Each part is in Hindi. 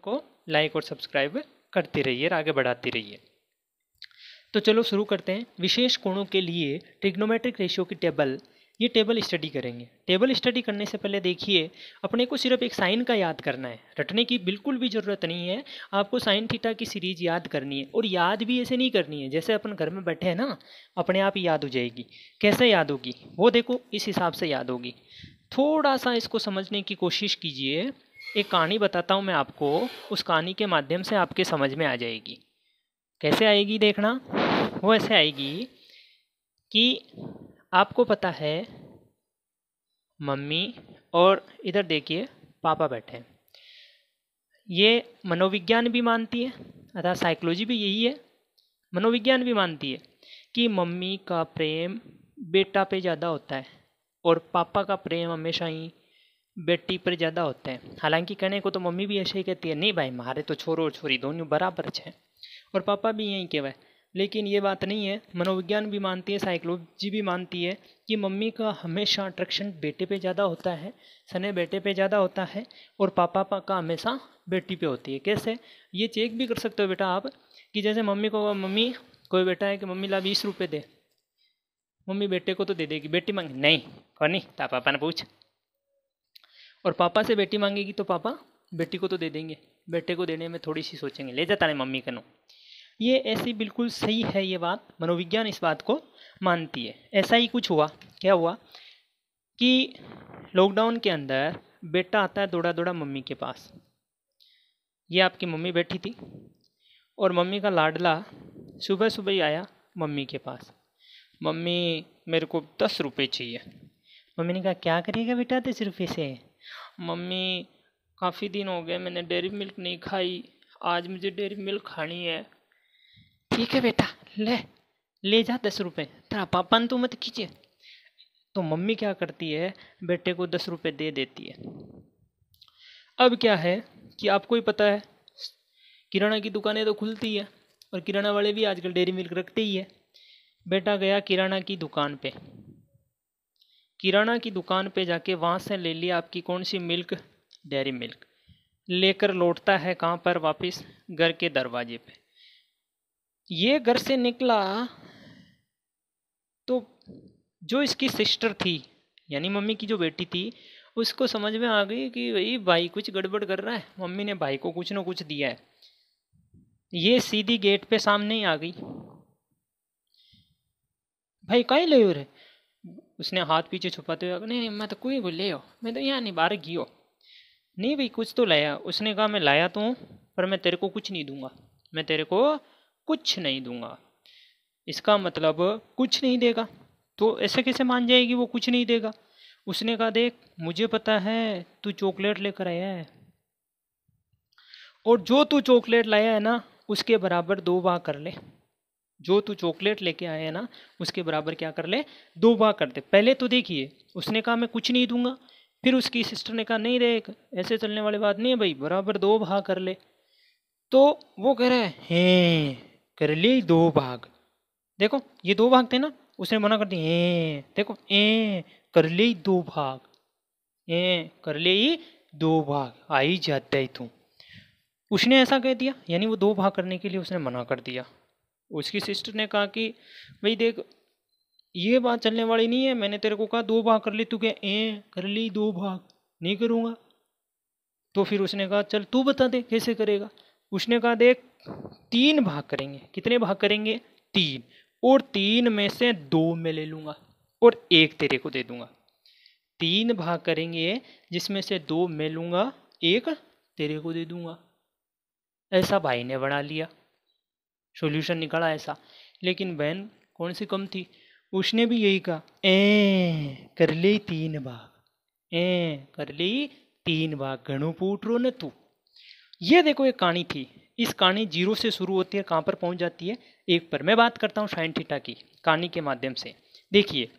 को लाइक और सब्सक्राइब करते रहिए और आगे बढ़ाते रहिए। तो चलो शुरू करते हैं। विशेष कोणों के लिए ट्रिग्नोमेट्रिक रेशियो की टेबल, ये टेबल स्टडी करेंगे। टेबल स्टडी करने से पहले देखिए, अपने को सिर्फ एक साइन का याद करना है, रटने की बिल्कुल भी ज़रूरत नहीं है। आपको साइन थीटा की सीरीज याद करनी है, और याद भी ऐसे नहीं करनी है जैसे अपन घर में बैठे हैं ना, अपने आप ही याद हो जाएगी। कैसे याद होगी वो देखो, इस हिसाब से याद होगी। थोड़ा सा इसको समझने की कोशिश कीजिए। एक कहानी बताता हूँ मैं आपको, उस कहानी के माध्यम से आपके समझ में आ जाएगी। कैसे आएगी देखना, वो ऐसे आएगी कि आपको पता है मम्मी और इधर देखिए पापा बैठे हैं। ये मनोविज्ञान भी मानती है, अर्थात साइकोलॉजी भी यही है, मनोविज्ञान भी मानती है कि मम्मी का प्रेम बेटा पे ज़्यादा होता है और पापा का प्रेम हमेशा ही बेटी पर ज़्यादा होता है। हालांकि कहने को तो मम्मी भी ऐसे ही कहती है, नहीं भाई हमारे तो छोरो और छोरी दोनों बराबर हैं, और पापा भी यही कहवा है। लेकिन ये बात नहीं है, मनोविज्ञान भी मानती है, साइकोलॉजी भी मानती है कि मम्मी का हमेशा अट्रैक्शन बेटे पे ज़्यादा होता है, स्नेह बेटे पे ज़्यादा होता है, और पापा का हमेशा बेटी पे होती है। कैसे, ये चेक भी कर सकते हो बेटा आप, कि जैसे मम्मी कोई बेटा है कि मम्मी ला 20 रुपये दे, मम्मी बेटे को तो दे देगी, बेटी मांगे नहीं कौन नहीं ता पापा ने पूछ, और पापा से बेटी मांगेगी तो पापा बेटी को तो दे देंगे, बेटे को देने में थोड़ी सी सोचेंगे, ले जाता है मम्मी का नो। ये ऐसी बिल्कुल सही है ये बात, मनोविज्ञान इस बात को मानती है। ऐसा ही कुछ हुआ, क्या हुआ कि लॉकडाउन के अंदर बेटा आता है दौड़ा दौड़ा मम्मी के पास। ये आपकी मम्मी बैठी थी और मम्मी का लाडला सुबह सुबह ही आया मम्मी के पास। मम्मी मेरे को 10 रुपये चाहिए। मम्मी ने कहा क्या करेगा बेटा 10 रुपये से? मम्मी काफ़ी दिन हो गए मैंने डेयरी मिल्क नहीं खाई, आज मुझे डेयरी मिल्क खानी है। ठीक है बेटा ले जा 10 रुपये, तेरा पापा ने तो मत खींचे। तो मम्मी क्या करती है, बेटे को 10 रुपये दे देती है। अब क्या है कि आपको ही पता है किराना की दुकानें तो खुलती है, और किराना वाले भी आजकल डेयरी मिल्क रखते ही है। बेटा गया किराना की दुकान पे, किराना की दुकान पे जाके वहाँ से ले लिया आपकी कौन सी मिल्क, डेयरी मिल्क। लेकर लौटता है कहाँ पर, वापस घर के दरवाजे पे। ये घर से निकला तो जो इसकी सिस्टर थी, यानी मम्मी की जो बेटी थी, उसको समझ में आ गई कि भाई कुछ गड़बड़ कर रहा है, मम्मी ने भाई को कुछ ना कुछ दिया है। ये सीधी गेट पे सामने ही आ गई। भाई कहीं ले हो रे? उसने हाथ पीछे छुपाते हुए, नहीं मैं तो कोई ले हो, मैं तो यहाँ नहीं बाहर गियो। नहीं भाई कुछ तो लाया। उसने कहा मैं लाया तो हूँ, पर मैं तेरे को कुछ नहीं दूंगा, मैं तेरे को कुछ नहीं दूंगा। इसका मतलब कुछ नहीं देगा। तो ऐसे कैसे मान जाएगी वो कुछ नहीं देगा? उसने कहा देख मुझे पता है तू चॉकलेट लेकर आया है, और जो तू चॉकलेट लाया है ना उसके बराबर 2 भाग कर ले। जो तू चॉकलेट लेके आया है ना उसके बराबर क्या कर ले, 2 भाग कर दे। पहले तो देखिए उसने कहा मैं कुछ नहीं दूंगा, फिर उसकी सिस्टर ने कहा नहीं रे ऐसे चलने वाली बात नहीं है भाई, बराबर 2 भाग कर ले। तो वो कह रहा है कर ले 2 भाग। देखो ये 2 भाग थे ना, उसने मना कर दिया। देखो कर ले 2 भाग, कर ले 2 भाग, आ ही जाता है तू। उसने ऐसा कह दिया, यानी वो 2 भाग करने के लिए उसने मना कर दिया। उसकी सिस्टर ने कहा कि भाई देख ये बात चलने वाली नहीं है, मैंने तेरे को कहा 2 भाग कर ले, तू क्या कर ले 2 भाग, नहीं करूँगा। तो फिर उसने कहा चल तू बता दे कैसे करेगा। उसने कहा देख 3 भाग करेंगे। कितने भाग करेंगे? 3, और 3 में से 2 मैं ले लूँगा और 1 तेरे को दे दूँगा। 3 भाग करेंगे जिसमें से 2 मैं लूँगा, 1 तेरे को दे दूँगा। ऐसा भाई ने बना लिया, सॉल्यूशन निकला ऐसा। लेकिन बहन कौन सी कम थी, उसने भी यही कहा कर ले 3 भाग, कर ले 3 भाग, घणो पूट रो न तू। ये देखो एक कहानी थी। इस कहानी 0 से शुरू होती है, कहाँ पर पहुँच जाती है 1 पर। मैं बात करता हूँ साइन थीटा की कहानी के माध्यम से। देखिए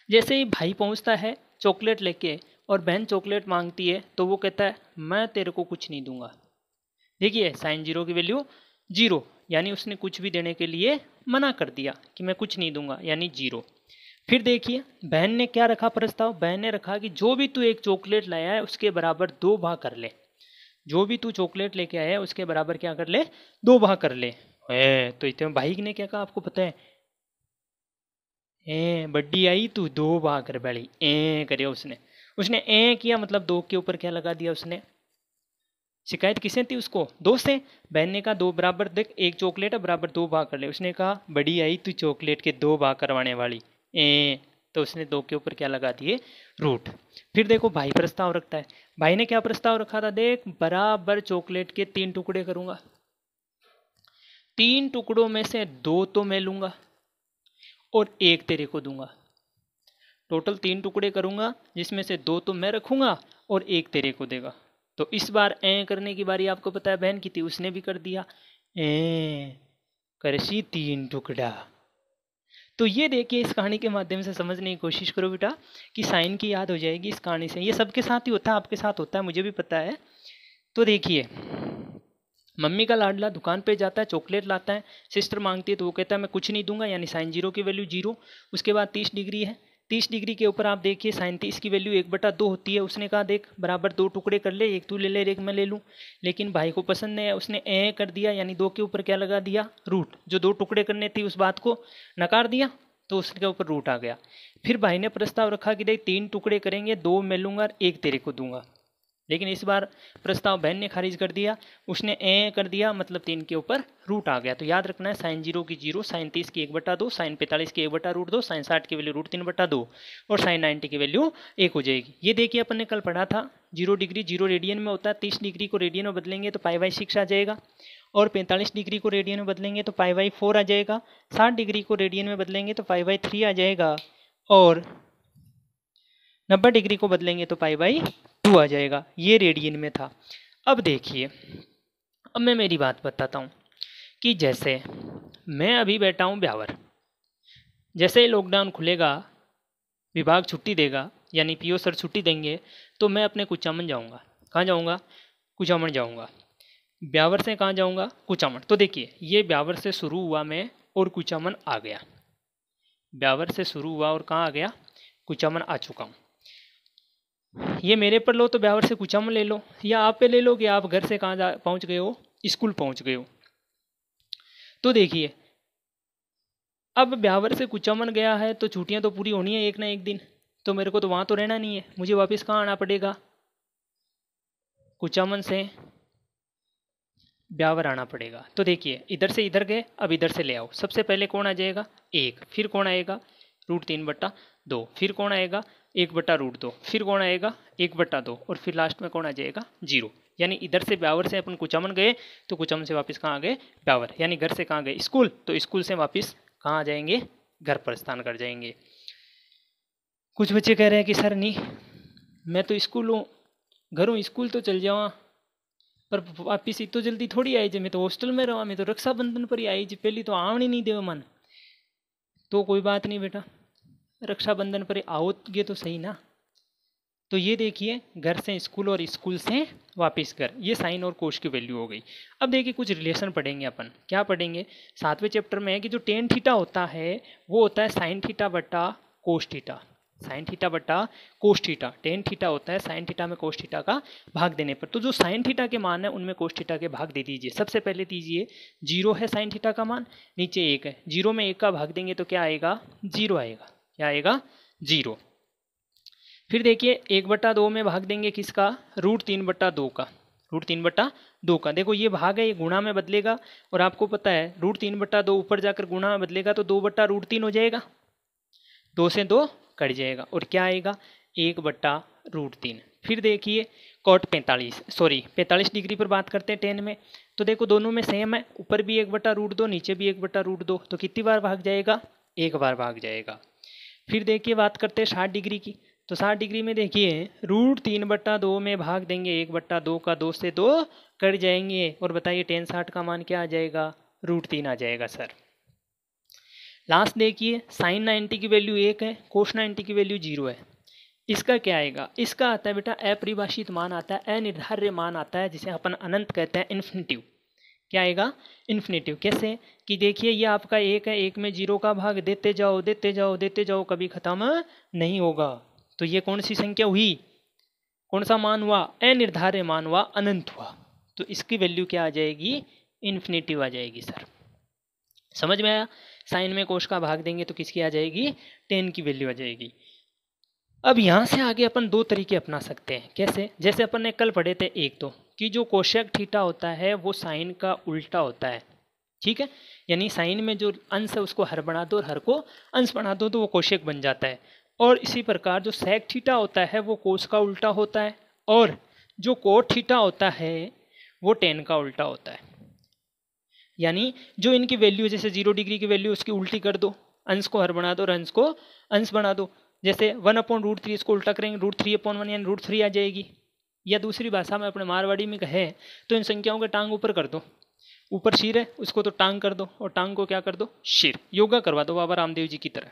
जैसे ही भाई पहुँचता है चॉकलेट लेके और बहन चॉकलेट मांगती है, तो वो कहता है मैं तेरे को कुछ नहीं दूंगा। देखिए साइन 0 की वैल्यू 0, यानी उसने कुछ भी देने के लिए मना कर दिया कि मैं कुछ नहीं दूंगा, यानी 0। फिर देखिए बहन ने क्या रखा प्रस्ताव, बहन ने रखा कि जो भी तू 1 चॉकलेट लाया है उसके बराबर 2 भाग कर ले। जो भी तू चॉकलेट लेके आया है उसके बराबर क्या कर ले, 2 भाग कर ले। है तो इतने भाई ने क्या कहा आपको पता है? बड्डी आई तू 2 भाग कर बैली, करे उसने। उसने किया मतलब 2 के ऊपर क्या लगा दिया उसने। शिकायत किसने थी उसको? 2 से। बहन ने कहा 2 बराबर देख, 1 चॉकलेट है बराबर 2 भाग कर ले। उसने कहा बड़ी आई तू चॉकलेट के 2 भाग करवाने वाली, तो उसने 2 के ऊपर क्या लगा दिए, रूट। फिर देखो भाई प्रस्ताव रखता है। भाई ने क्या प्रस्ताव रखा था? देख, बराबर चॉकलेट के 3 टुकड़े करूंगा, 3 टुकड़ों में से 2 तो मैं लूंगा और 1 तेरे को दूंगा। टोटल 3 टुकड़े करूंगा जिसमें से 2 तो मैं रखूंगा और 1 तेरे को देगा। तो इस बार करने की बारी आपको पता है बहन की थी, उसने भी कर दिया करसी 3 टुकड़ा। तो ये देखिए, इस कहानी के माध्यम से समझने की कोशिश करो बेटा कि साइन की याद हो जाएगी इस कहानी से। ये सबके साथ ही होता है, आपके साथ होता है, मुझे भी पता है। तो देखिए, मम्मी का लाडला दुकान पे जाता है, चॉकलेट लाता है, सिस्टर मांगती है तो वो कहता है मैं कुछ नहीं दूंगा, यानी साइन 0 की वैल्यू 0। उसके बाद 30 डिग्री है, 30 डिग्री के ऊपर आप देखिए साइन 30 की वैल्यू 1/2 होती है। उसने कहा देख बराबर 2 टुकड़े कर ले, 1 तू ले ले 1 मैं ले लूँ। लेकिन भाई को पसंद नहीं है, उसने कर दिया, यानी 2 के ऊपर क्या लगा दिया, रूट। जो 2 टुकड़े करने थी उस बात को नकार दिया, तो उसके ऊपर रूट आ गया। फिर भाई ने प्रस्ताव रखा कि देख 3 टुकड़े करेंगे, 2 मैं लूँगा और 1 तेरे को दूंगा। लेकिन इस बार प्रस्ताव बहन ने खारिज कर दिया, उसने कर दिया, मतलब 3 के ऊपर रूट आ गया। तो याद रखना है साइन 0 की 0, साइन 30 की 1/2, साइन 45 की 1/√2, साइन 60 की वैल्यू √3/2 और साइन 90 की वैल्यू 1 हो जाएगी। ये देखिए अपन ने कल पढ़ा था, 0 डिग्री 0 रेडियन में होता है, 30 डिग्री को रेडियन में बदलेंगे तो π/6 आ जाएगा, और 45 डिग्री को रेडियन में बदलेंगे तो π/4 आ जाएगा, 60 डिग्री को रेडियन में बदलेंगे तो π/3 आ जाएगा, और 90 डिग्री को बदलेंगे तो π/2 आ जाएगा। ये रेडियन में था। अब देखिए, अब मैं मेरी बात बताता हूँ कि जैसे मैं अभी बैठा हूँ ब्यावर, जैसे ही लॉकडाउन खुलेगा, विभाग छुट्टी देगा, यानी पीओ सर छुट्टी देंगे, तो मैं अपने कुचामन जाऊँगा। कहाँ जाऊँगा? कुचामन जाऊँगा। ब्यावर से कहाँ जाऊँगा? कुचामन। तो देखिए, ये ब्यावर से शुरू हुआ मैं और कुचामन आ गया, ब्यावर से शुरू हुआ और कहाँ आ गया? कुचामन आ चुका हूँ। ये मेरे पर लो तो ब्यावर से कुचामन ले लो, या आप पे ले लो कि आप घर से कहाँ पहुँच गए हो, स्कूल पहुँच गए हो। तो देखिए, अब ब्यावर से कुचामन गया है तो छुट्टियाँ तो पूरी होनी है एक ना एक दिन, तो मेरे को तो वहाँ तो रहना नहीं है, मुझे वापस कहाँ आना पड़ेगा? कुचामन से ब्यावर आना पड़ेगा। तो देखिए, इधर से इधर गए, अब इधर से ले आओ। सबसे पहले कौन आ जाएगा? 1। फिर कौन आएगा? √3/2। फिर कौन आएगा? 1/√2। फिर कौन आएगा? 1/2। और फिर लास्ट में कौन आ जाएगा? 0। यानी इधर से ब्यावर से अपन कुचामन गए, तो कुचामन से वापस कहाँ आ गए? ब्यावर। यानी घर से कहाँ गए? स्कूल। तो स्कूल से वापस कहाँ आ जाएंगे? घर प्रस्थान कर जाएंगे। कुछ बच्चे कह रहे हैं कि सर नहीं, मैं तो स्कूल हूँ, घर हूँ, स्कूल तो चल जावा, पर वापिस इतो जल्दी थोड़ी आई जे, मैं तो हॉस्टल में रहा, मैं तो रक्षाबंधन पर ही आई जी, पहली तो आवनी नहीं देव मन। तो कोई बात नहीं बेटा, रक्षाबंधन पर आओगे तो सही ना। तो ये देखिए, घर से स्कूल और स्कूल से वापस घर, ये साइन और कोस की वैल्यू हो गई। अब देखिए, कुछ रिलेशन पढ़ेंगे अपन। क्या पढ़ेंगे? 7वें चैप्टर में है कि जो टेन थीटा होता है वो होता है साइन थीटा बटा कोस थीटा। साइन थीटा बटा कोस थीटा, टेन थीटा होता है साइन थीटा में कोस थीटा का भाग देने पर। तो जो साइन थीटा के मान है उनमें कोस थीटा के भाग दे दीजिए। सबसे पहले दीजिए 0 है साइन थीटा का मान, नीचे 1 है, 0 में 1 का भाग देंगे तो क्या आएगा? 0 आएगा। क्या आएगा? 0। फिर देखिए 1/2 में भाग देंगे किसका? √3/2 का। √3/2 का। देखो ये भाग है, ये गुणा में बदलेगा, और आपको पता है √3/2 ऊपर जाकर गुणा में बदलेगा तो 2/√3 हो जाएगा, 2 से 2 कट जाएगा, और क्या आएगा? 1/√3। फिर देखिए कॉट 45 डिग्री पर बात करते हैं 10 में। तो देखो दोनों में सेम है, ऊपर भी 1/√2, नीचे भी 1/√2, तो कितनी बार भाग जाएगा? 1 बार भाग जाएगा। फिर देखिए बात करते हैं 60 डिग्री की। तो 60 डिग्री में देखिए √3/2 में भाग देंगे 1/2 का, 2 से 2 कट जाएंगे, और बताइए tan 60 का मान क्या आ जाएगा? √3 आ जाएगा सर। लास्ट देखिए साइन 90 की वैल्यू 1 है, कोस 90 की वैल्यू 0 है। इसका क्या आएगा? इसका आता है बेटा अपरिभाषित मान आता है, अनिर्धार्य मान आता है, जिसे अपन अनंत कहते हैं, इन्फिनिटिव। क्या आएगा? इन्फिनिटिव। कैसे? कि देखिए ये आपका 1 है, 1 में 0 का भाग देते जाओ देते जाओ देते जाओ, कभी खत्म नहीं होगा। तो ये कौन सी संख्या हुई? कौन सा मान हुआ, अनिर्धार्य मान हुआ, अनंत हुआ, तो इसकी वैल्यू क्या आ जाएगी, इन्फिनिटिव आ जाएगी सर। समझ में आया। साइन में कोश का भाग देंगे तो किसकी आ जाएगी, 10 की वैल्यू आ जाएगी। अब यहाँ से आगे अपन दो तरीके अपना सकते हैं। कैसे, जैसे अपन ने कल पढ़े थे एक तो कि जो कोशेक थीटा होता है वो साइन का उल्टा होता है, ठीक है। यानी साइन में जो अंश है उसको हर बना दो और हर को अंश बना दो तो वो कोशेक बन जाता है। और इसी प्रकार जो सेक थीटा होता है वो कोस का उल्टा होता है, और जो कोट थीटा होता है वो टेन का उल्टा होता है। यानी जो इनकी वैल्यू, जैसे 0 डिग्री की वैल्यू उसकी उल्टी कर दो, अंश को हर बना दो और अंश को अंश बना दो। जैसे 1/√3 इसको उल्टा करेंगे √3/1 यानी √3 आ जाएगी। या दूसरी भाषा में अपने मारवाड़ी में कहे तो इन संख्याओं के टांग ऊपर कर दो, ऊपर शीर है उसको तो टांग कर दो और टांग को क्या कर दो, शीर। योगा करवा दो बाबा रामदेव जी की तरह।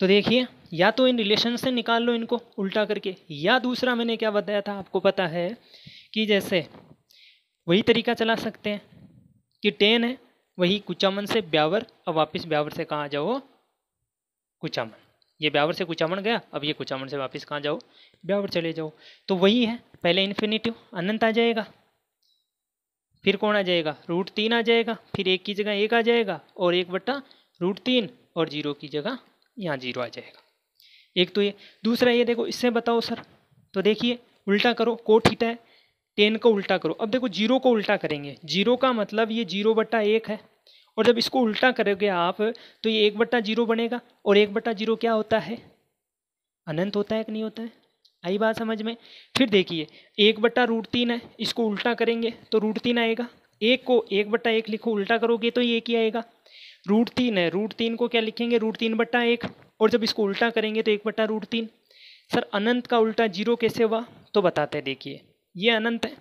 तो देखिए, या तो इन रिलेशन से निकाल लो इनको उल्टा करके, या दूसरा मैंने क्या बताया था आपको पता है कि जैसे वही तरीका चला सकते हैं कि 10 है वही कुचामन से ब्यावर, अब वापस ब्यावर से कहाँ जाओ, कुचामन। ये ब्यावर से कुचामन गया, अब ये कुचामन से वापस कहाँ जाओ, ब्यावर चले जाओ। तो वही है, पहले इन्फिनिटिव अनंत आ जाएगा, फिर कौन आ जाएगा, √3 आ जाएगा, फिर 1 की जगह 1 आ जाएगा और 1/√3 और 0 की जगह यहाँ 0 आ जाएगा। एक तो ये, दूसरा ये देखो इससे बताओ सर, तो देखिए उल्टा करो, कोट थीटा है 10 को उल्टा करो। अब देखो 0 को उल्टा करेंगे, 0 का मतलब ये 0/1 है, और जब इसको उल्टा करोगे आप तो ये 1/0 बनेगा, और 1/0 क्या होता है, अनंत होता है कि नहीं होता है। आई बात समझ में। फिर देखिए 1/√3 है, इसको उल्टा करेंगे तो √3 आएगा, एक को 1/1 लिखो उल्टा करोगे तो ये 1 ही आएगा। √3 है, √3 को क्या लिखेंगे, √3/1, और जब इसको उल्टा करेंगे तो 1/√3। सर अनंत का उल्टा 0 कैसे हुआ, तो बताते हैं। देखिए ये अनंत है,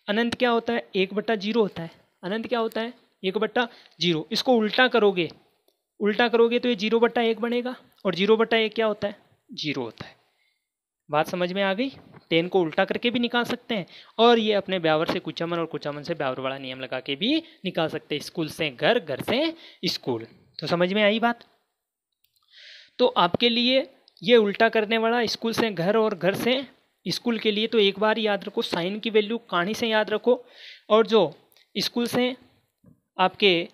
अनंत क्या होता है, 1/0 होता है। अनंत क्या होता है, 1/0। इसको उल्टा करोगे, उल्टा करोगे तो ये 0/1 बनेगा, और 0/1 क्या होता है, 0 होता है। बात समझ में आ गई। 10 को उल्टा करके भी निकाल सकते हैं, और ये अपने ब्यावर से कुचामन और कुचामन से ब्यावर वाला नियम लगा के भी निकाल सकते हैं, स्कूल से घर, घर से स्कूल। तो समझ में आई बात। तो आपके लिए ये उल्टा करने वाला स्कूल से घर और घर से स्कूल के लिए तो एक बार याद रखो, साइन की वैल्यू कहानी से याद रखो, और जो स्कूल से आपके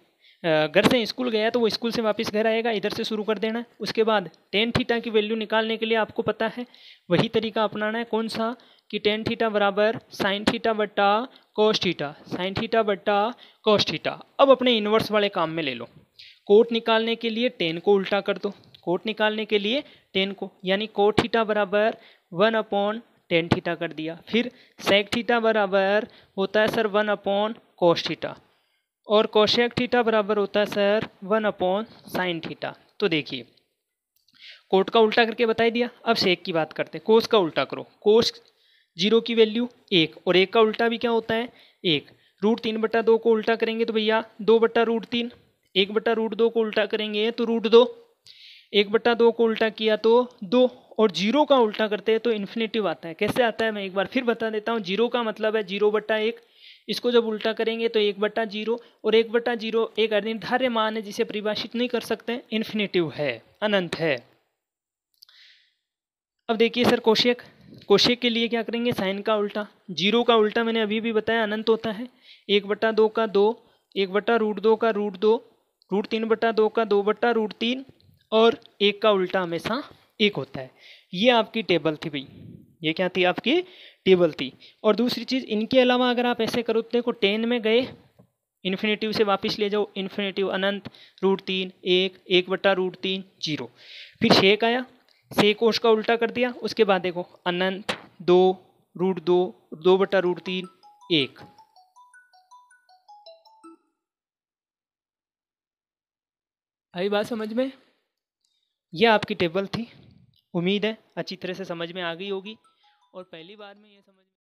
घर से स्कूल गया तो वो स्कूल से वापस घर आएगा, इधर से शुरू कर देना है। उसके बाद टेन थीटा की वैल्यू निकालने के लिए आपको पता है वही तरीका अपनाना है, कौन सा, कि टेन थीटा बराबर साइन थीटा बट्टा कोस थीटा, साइन थीटा बट्टा कोस थीटा। अब अपने इन्वर्स वाले काम में ले लो, कोट निकालने के लिए 10 को उल्टा कर दो, कोट निकालने के लिए 10 को, यानी कोट थीटा बराबर 1/10 थीटा कर दिया। फिर सेक थीटा बराबर होता है सर 1/cos थीटा, और कोशेक थीटा बराबर होता है सर 1/sin थीटा। तो देखिए कोट का उल्टा करके बता दिया। अब सेक की बात करते हैं, कोस का उल्टा करो। कोस 0 की वैल्यू 1, और 1 का उल्टा भी क्या होता है 1। √3/2 को उल्टा करेंगे तो भैया 2/√3, 1/√2 को उल्टा करेंगे तो √2, 1/2 को उल्टा किया तो 2, और 0 का उल्टा करते हैं तो इन्फिनिटिव आता है। कैसे आता है मैं एक बार फिर बता देता हूँ। 0 का मतलब है 0/1, इसको जब उल्टा करेंगे तो 1/0, और 1/0 एक अनिर्धार्य मान है जिसे परिभाषित नहीं कर सकते, इन्फिनिटिव है, अनंत है। अब देखिए सर कोशेक, कोशेक के लिए क्या करेंगे, साइन का उल्टा। 0 का उल्टा मैंने अभी भी बताया अनंत होता है, 1/2 का 2, 1/√2 का √2, √3/2 का 2/√3, और 1 का उल्टा हमेशा 1 होता है। ये आपकी टेबल थी भाई, ये क्या थी आपकी टेबल थी। और दूसरी चीज़ इनके अलावा अगर आप ऐसे करो तो देखो 10 में गए इन्फिनिटिव से वापस ले जाओ, इन्फिनिटिव अनंत, √3 1, 1/√3 0। फिर शेक आया, सेक कोश का उल्टा कर दिया, उसके बाद देखो अनंत 2, √2, 2/√3 1। आई बात समझ में। यह आपकी टेबल थी, उम्मीद है अच्छी तरह से समझ में आ गई होगी, और पहली बार में ये समझ